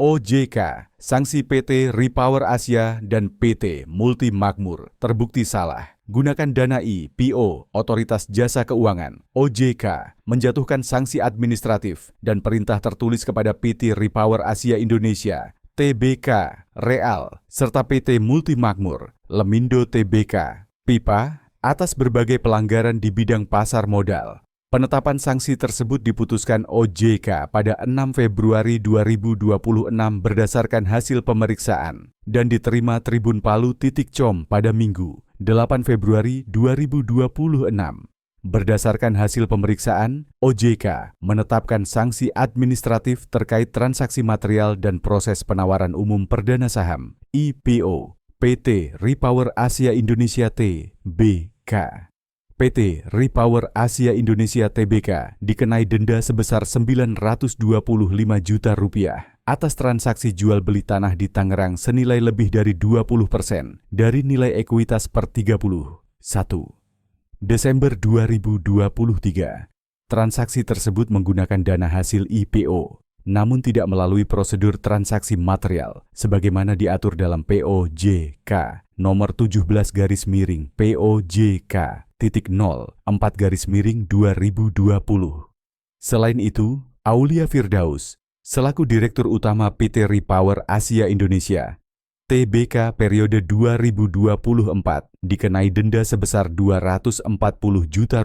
OJK, sanksi PT Repower Asia dan PT Multi Makmur terbukti salah. Gunakan dana IPO, Otoritas Jasa Keuangan, OJK, menjatuhkan sanksi administratif dan perintah tertulis kepada PT Repower Asia Indonesia, TBK, Real, serta PT Multi Makmur, Lemindo TBK, PIPA, atas berbagai pelanggaran di bidang pasar modal. Penetapan sanksi tersebut diputuskan OJK pada 6 Februari 2026 berdasarkan hasil pemeriksaan dan diterima tribunpalu.com pada Minggu, 8 Februari 2026. Berdasarkan hasil pemeriksaan, OJK menetapkan sanksi administratif terkait transaksi material dan proses penawaran umum perdana saham IPO PT Repower Asia Indonesia Tbk. PT Repower Asia Indonesia Tbk dikenai denda sebesar Rp925 juta atas transaksi jual beli tanah di Tangerang senilai lebih dari 20% dari nilai ekuitas per 31 Desember 2023. Transaksi tersebut menggunakan dana hasil IPO, namun tidak melalui prosedur transaksi material sebagaimana diatur dalam POJK nomor 17-POJK.0/4-2020. Selain itu, Aulia Firdaus, selaku Direktur Utama PT Repower Asia Indonesia, TBK periode 2024, dikenai denda sebesar Rp240 juta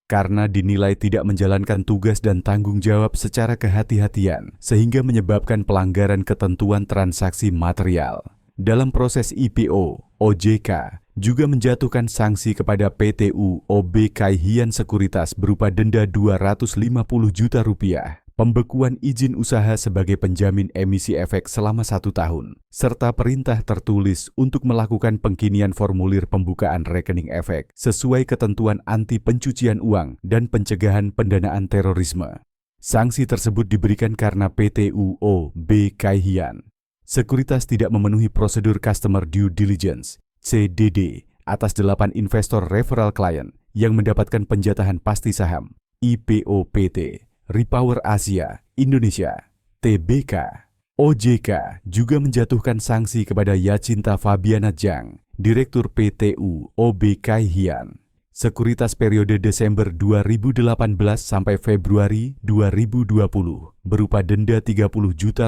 karena dinilai tidak menjalankan tugas dan tanggung jawab secara kehati-hatian sehingga menyebabkan pelanggaran ketentuan transaksi material. Dalam proses IPO, OJK juga menjatuhkan sanksi kepada PT UOB Kaihian Sekuritas berupa denda Rp250 juta, pembekuan izin usaha sebagai penjamin emisi efek selama 1 tahun, serta perintah tertulis untuk melakukan pengkinian formulir pembukaan rekening efek sesuai ketentuan anti pencucian uang dan pencegahan pendanaan terorisme. Sanksi tersebut diberikan karena PT UOB Kaihian Sekuritas tidak memenuhi prosedur Customer Due Diligence (CDD) atas 8 investor referral client yang mendapatkan penjatahan pasti saham IPO PT Repower Asia Indonesia Tbk. OJK juga menjatuhkan sanksi kepada Yacinta Fabiana Jang, Direktur PT UOB Kaihian Sekuritas periode Desember 2018 sampai Februari 2020 berupa denda Rp30 juta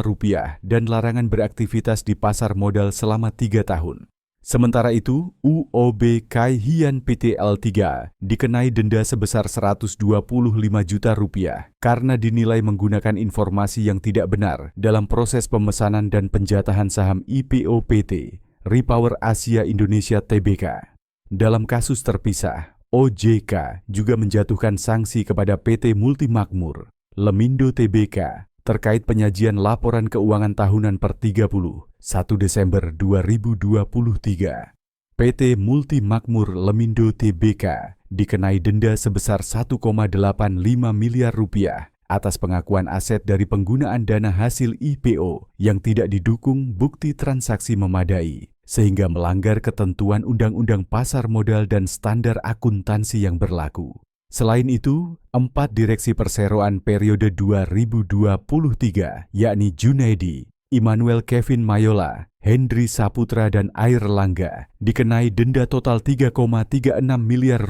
dan larangan beraktivitas di pasar modal selama 3 tahun. Sementara itu, UOB Kaihian PT L3 dikenai denda sebesar Rp125 juta karena dinilai menggunakan informasi yang tidak benar dalam proses pemesanan dan penjatahan saham IPO PT Repower Asia Indonesia Tbk. Dalam kasus terpisah, OJK juga menjatuhkan sanksi kepada PT Multi Makmur, Lemindo Tbk, terkait penyajian laporan keuangan tahunan per 31 Desember 2023. PT Multi Makmur Lemindo Tbk dikenai denda sebesar Rp1,85 miliar atas pengakuan aset dari penggunaan dana hasil IPO yang tidak didukung bukti transaksi memadai, sehingga melanggar ketentuan Undang-Undang Pasar Modal dan standar akuntansi yang berlaku. Selain itu, 4 direksi perseroan periode 2023, yakni Junaidi, Immanuel Kevin Mayola, Hendri Saputra, dan Air Langga, dikenai denda total Rp3,36 miliar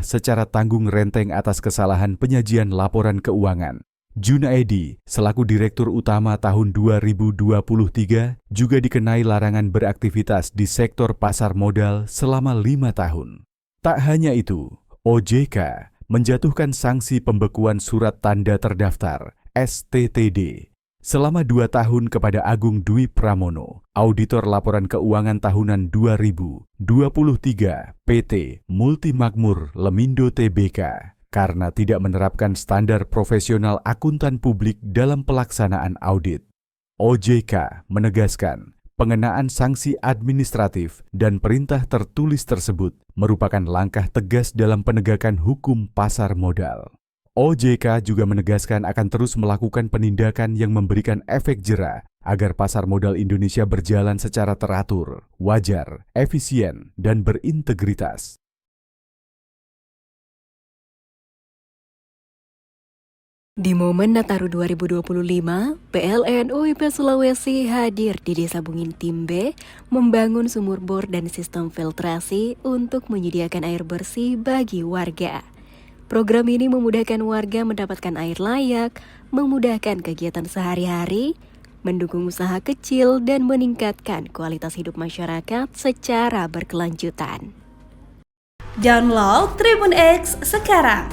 secara tanggung renteng atas kesalahan penyajian laporan keuangan. Junaidi, selaku Direktur Utama tahun 2023, juga dikenai larangan beraktivitas di sektor pasar modal selama 5 tahun. Tak hanya itu, OJK menjatuhkan sanksi pembekuan surat tanda terdaftar (STTD) selama 2 tahun kepada Agung Dwi Pramono, Auditor Laporan Keuangan Tahunan 2023 PT Multi Makmur Lemindo Tbk, karena tidak menerapkan standar profesional akuntan publik dalam pelaksanaan audit. OJK menegaskan pengenaan sanksi administratif dan perintah tertulis tersebut merupakan langkah tegas dalam penegakan hukum pasar modal. OJK juga menegaskan akan terus melakukan penindakan yang memberikan efek jera agar pasar modal Indonesia berjalan secara teratur, wajar, efisien, dan berintegritas. Di momen Nataru 2025, PLN UIP Sulawesi hadir di Desa Bungin Timbe membangun sumur bor dan sistem filtrasi untuk menyediakan air bersih bagi warga. Program ini memudahkan warga mendapatkan air layak, memudahkan kegiatan sehari-hari, mendukung usaha kecil, dan meningkatkan kualitas hidup masyarakat secara berkelanjutan. Download Tribun X sekarang,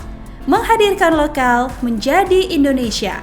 menghadirkan lokal menjadi Indonesia.